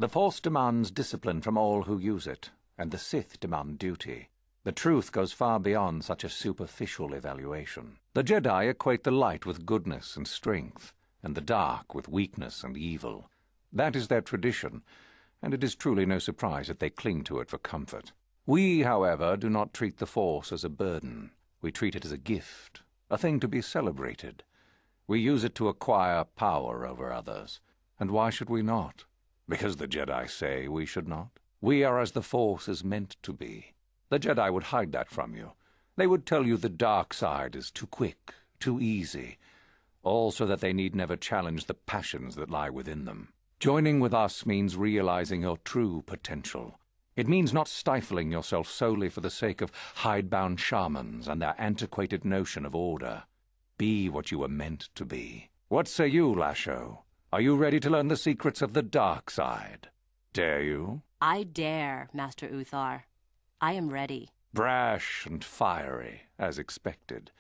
The Force demands discipline from all who use it, and the Sith demand duty. The truth goes far beyond such a superficial evaluation. The Jedi equate the light with goodness and strength, and the dark with weakness and evil. That is their tradition, and it is truly no surprise that they cling to it for comfort. We, however, do not treat the Force as a burden. We treat it as a gift, a thing to be celebrated. We use it to acquire power over others. And why should we not? Because the Jedi say we should not. We are as the Force is meant to be. The Jedi would hide that from you. They would tell you the dark side is too quick, too easy, all so that they need never challenge the passions that lie within them. Joining with us means realizing your true potential. It means not stifling yourself solely for the sake of hidebound shamans and their antiquated notion of order. Be what you were meant to be. What say you, Lasho? Are you ready to learn the secrets of the dark side? Dare you? I dare, Master Uthar. I am ready. Brash and fiery, as expected.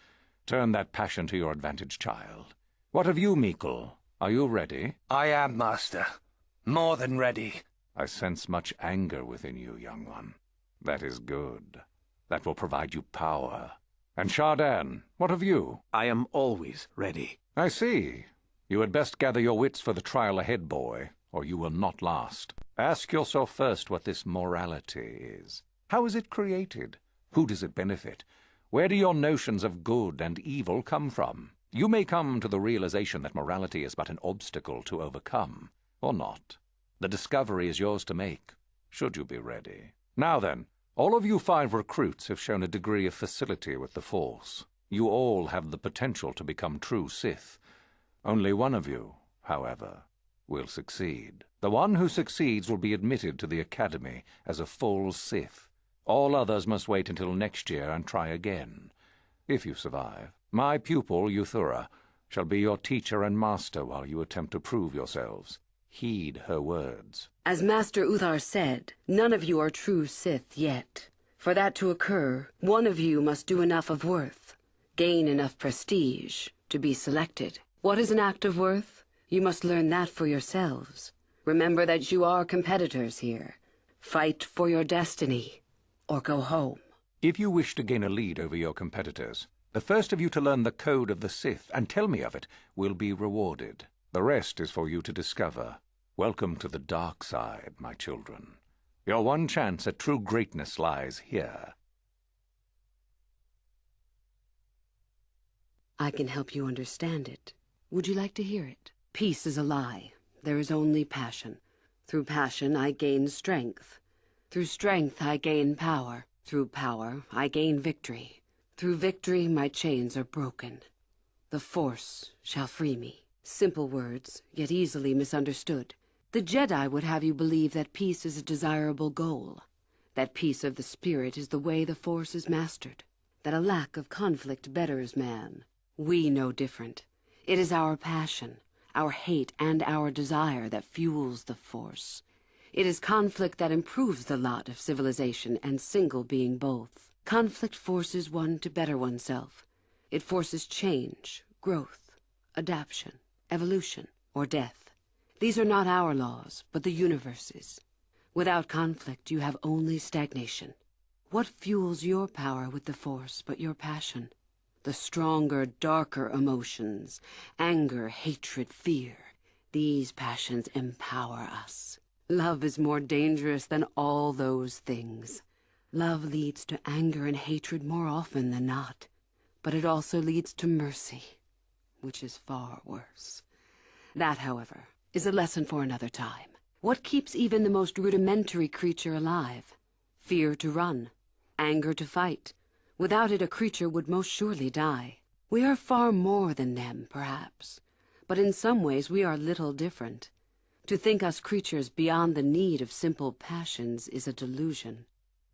Turn that passion to your advantage, child. What of you, Meekle? Are you ready? I am, Master. More than ready. I sense much anger within you, young one. That is good. That will provide you power. And Shardan, what of you? I am always ready. I see. You had best gather your wits for the trial ahead, boy, or you will not last. Ask yourself first what this morality is. How is it created? Who does it benefit? Where do your notions of good and evil come from? You may come to the realization that morality is but an obstacle to overcome, or not. The discovery is yours to make, should you be ready. Now then, all of you 5 recruits have shown a degree of facility with the Force. You all have the potential to become true Sith. Only one of you, however, will succeed. The one who succeeds will be admitted to the Academy as a full Sith. All others must wait until next year and try again, if you survive. My pupil, Euthura, shall be your teacher and master while you attempt to prove yourselves. Heed her words. As Master Uthar said, none of you are true Sith yet. For that to occur, one of you must do enough of worth, gain enough prestige, to be selected. What is an act of worth? You must learn that for yourselves. Remember that you are competitors here. Fight for your destiny, or go home. If you wish to gain a lead over your competitors, the first of you to learn the code of the Sith and tell me of it will be rewarded. The rest is for you to discover. Welcome to the dark side, my children. Your one chance at true greatness lies here. I can help you understand it. Would you like to hear it? Peace is a lie. There is only passion. Through passion I gain strength. Through strength I gain power. Through power I gain victory. Through victory my chains are broken. The Force shall free me. Simple words, yet easily misunderstood. The Jedi would have you believe that peace is a desirable goal. That peace of the spirit is the way the Force is mastered. That a lack of conflict betters man. We know different. It is our passion, our hate, and our desire that fuels the Force. It is conflict that improves the lot of civilization and single being both. Conflict forces one to better oneself. It forces change, growth, adaptation, evolution, or death. These are not our laws, but the universe's. Without conflict, you have only stagnation. What fuels your power with the Force but your passion? The stronger, darker emotions, anger, hatred, fear. These passions empower us. Love is more dangerous than all those things. Love leads to anger and hatred more often than not, but it also leads to mercy, which is far worse. That, however, is a lesson for another time. What keeps even the most rudimentary creature alive? Fear to run, anger to fight. Without it, a creature would most surely die. We are far more than them, perhaps, but in some ways we are little different. To think us creatures beyond the need of simple passions is a delusion.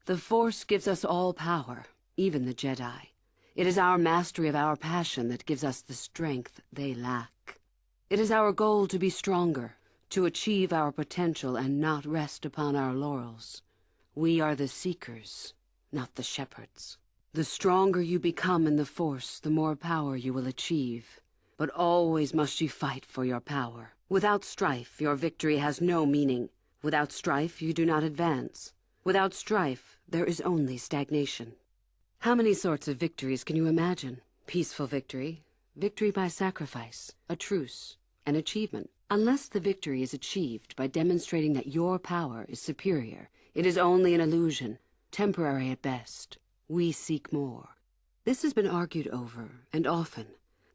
The Force gives us all power, even the Jedi. It is our mastery of our passion that gives us the strength they lack. It is our goal to be stronger, to achieve our potential and not rest upon our laurels. We are the seekers, not the shepherds. The stronger you become in the Force, the more power you will achieve. But always must you fight for your power. Without strife, your victory has no meaning. Without strife, you do not advance. Without strife, there is only stagnation. How many sorts of victories can you imagine? Peaceful victory, victory by sacrifice, a truce, an achievement. Unless the victory is achieved by demonstrating that your power is superior, it is only an illusion, temporary at best. We seek more. This has been argued over, and often.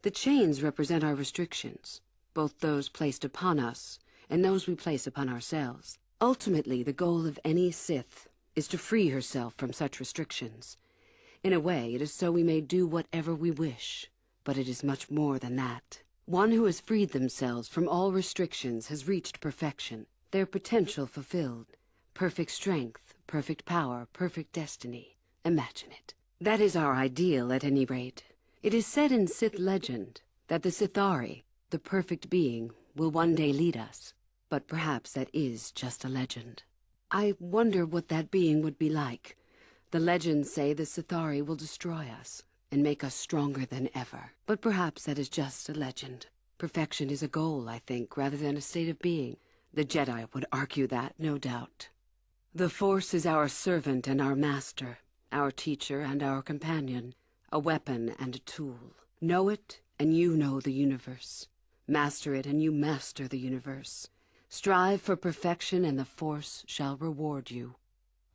The chains represent our restrictions, both those placed upon us and those we place upon ourselves. Ultimately, the goal of any Sith is to free herself from such restrictions. In a way, it is so we may do whatever we wish, but it is much more than that. One who has freed themselves from all restrictions has reached perfection, their potential fulfilled. Perfect strength, perfect power, perfect destiny. Imagine it. That is our ideal, at any rate. It is said in Sith legend that the Sithari, the perfect being, will one day lead us. But perhaps that is just a legend. I wonder what that being would be like. The legends say the Sithari will destroy us and make us stronger than ever. But perhaps that is just a legend. Perfection is a goal, I think, rather than a state of being. The Jedi would argue that, no doubt. The Force is our servant and our master, our teacher and our companion, a weapon and a tool. Know it, and you know the universe. Master it, and you master the universe. Strive for perfection, and the Force shall reward you.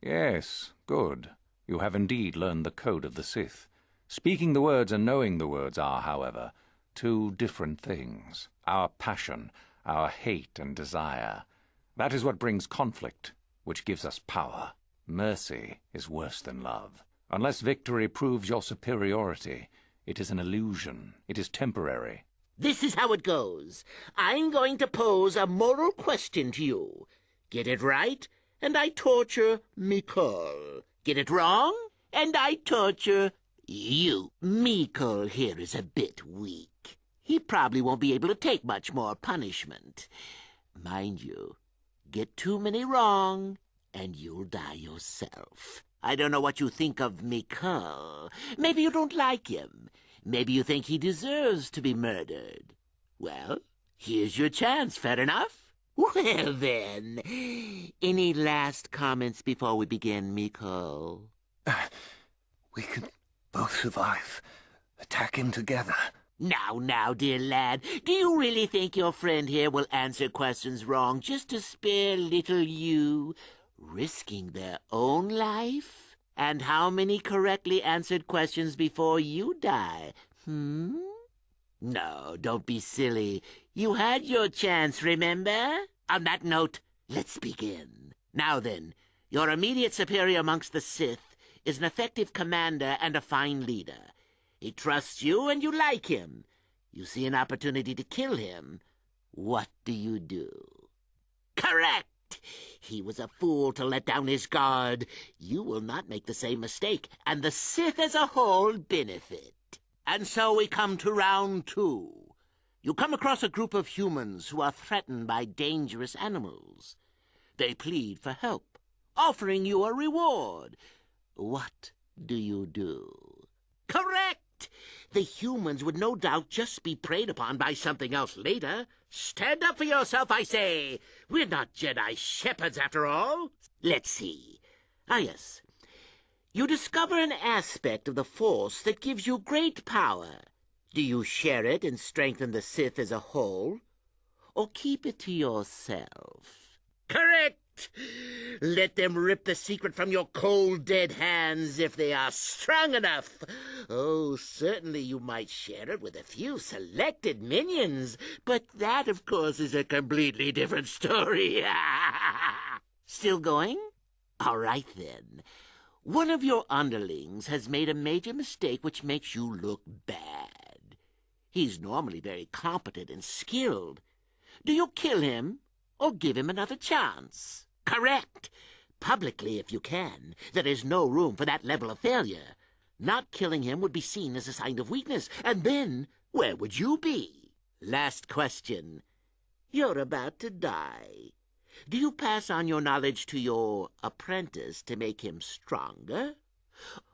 Yes, good. You have indeed learned the code of the Sith. Speaking the words and knowing the words are, however, two different things. Our passion, our hate and desire. That is what brings conflict, which gives us power. Mercy is worse than love. Unless victory proves your superiority, it is an illusion. It is temporary. This is how it goes. I'm going to pose a moral question to you. Get it right, and I torture Mikol. Get it wrong, and I torture you. Mikol here is a bit weak. He probably won't be able to take much more punishment. Mind you, get too many wrong, and you'll die yourself. I don't know what you think of Mikol. Maybe you don't like him. Maybe you think he deserves to be murdered. Well, here's your chance, fair enough? Well, then, any last comments before we begin, Mikol? We can both survive. Attack him together. Now, dear lad, do you really think your friend here will answer questions wrong just to spare little you, risking their own life? And how many correctly answered questions before you die? No, don't be silly. You had your chance, remember? On that note, let's begin. Now then, your immediate superior amongst the Sith is an effective commander and a fine leader. He trusts you and you like him. You see an opportunity to kill him. What do you do? Correct! He was a fool to let down his guard. You will not make the same mistake, and the Sith as a whole benefit. And so we come to round 2. You come across a group of humans who are threatened by dangerous animals. They plead for help, offering you a reward. What do you do? Correct! The humans would no doubt just be preyed upon by something else later. Stand up for yourself, I say. We're not Jedi shepherds, after all. Let's see. Ah, yes. You discover an aspect of the Force that gives you great power. Do you share it and strengthen the Sith as a whole? Or keep it to yourself? Correct! Let them rip the secret from your cold, dead hands if they are strong enough. Oh, certainly you might share it with a few selected minions, but that, of course, is a completely different story. Still going? All right, then. One of your underlings has made a major mistake which makes you look bad. He's normally very competent and skilled. Do you kill him or give him another chance? Correct. Publicly, if you can. There is no room for that level of failure. Not killing him would be seen as a sign of weakness, and then where would you be? Last question. You're about to die. Do you pass on your knowledge to your apprentice to make him stronger?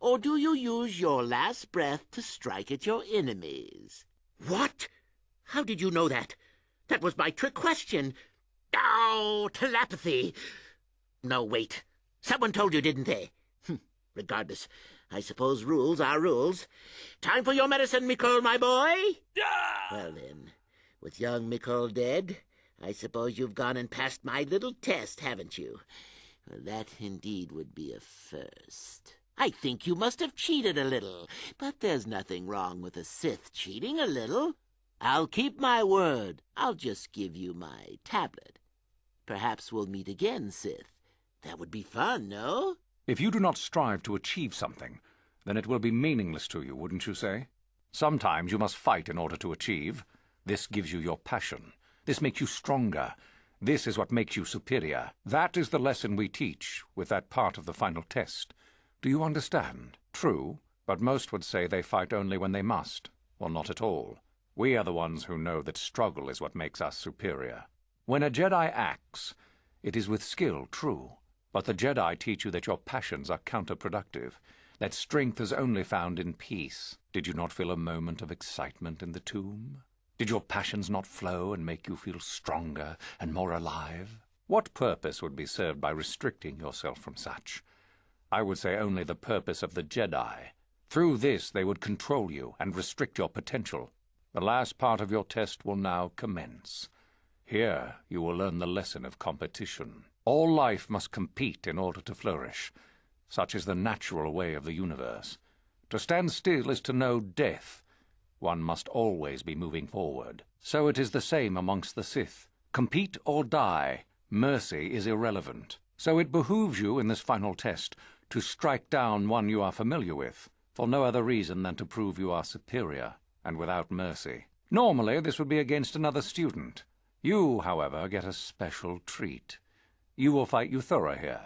Or do you use your last breath to strike at your enemies? What? How did you know that? That was my trick question. Oh, telepathy. No, wait. Someone told you, didn't they? Regardless, I suppose rules are rules. Time for your medicine, Mikol, my boy? Well then, with young Mikol dead, I suppose you've gone and passed my little test, haven't you? Well, that indeed would be a first. I think you must have cheated a little, but there's nothing wrong with a Sith cheating a little. I'll keep my word. I'll just give you my tablet. Perhaps we'll meet again, Sith. That would be fun, no? If you do not strive to achieve something, then it will be meaningless to you, wouldn't you say? Sometimes you must fight in order to achieve. This gives you your passion. This makes you stronger. This is what makes you superior. That is the lesson we teach with that part of the final test. Do you understand? True, but most would say they fight only when they must, or not at all. We are the ones who know that struggle is what makes us superior. When a Jedi acts, it is with skill, true, but the Jedi teach you that your passions are counterproductive, that strength is only found in peace. Did you not feel a moment of excitement in the tomb? Did your passions not flow and make you feel stronger and more alive? What purpose would be served by restricting yourself from such? I would say only the purpose of the Jedi. Through this they would control you and restrict your potential. The last part of your test will now commence. Here you will learn the lesson of competition. All life must compete in order to flourish. Such is the natural way of the universe. To stand still is to know death. One must always be moving forward. So it is the same amongst the Sith. Compete or die. Mercy is irrelevant. So it behooves you in this final test to strike down one you are familiar with, for no other reason than to prove you are superior, and without mercy. Normally this would be against another student. You, however, get a special treat. You will fight Euthura here,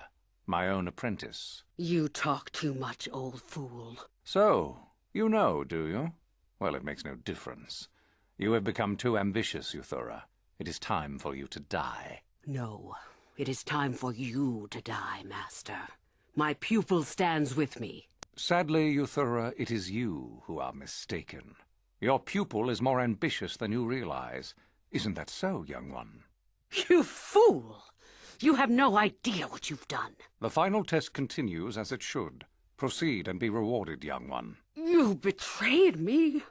my own apprentice. You talk too much, old fool. So, you know, do you? Well, it makes no difference. You have become too ambitious, Euthura. It is time for you to die. No, it is time for you to die, Master. My pupil stands with me. Sadly, Euthura, it is you who are mistaken. Your pupil is more ambitious than you realize. Isn't that so, young one? You fool! You have no idea what you've done. The final test continues as it should. Proceed and be rewarded, young one. You betrayed me.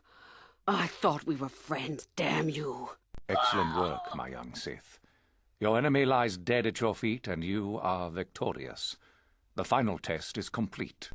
I thought we were friends, damn you. Excellent work, my young Sith. Your enemy lies dead at your feet, and you are victorious. The final test is complete.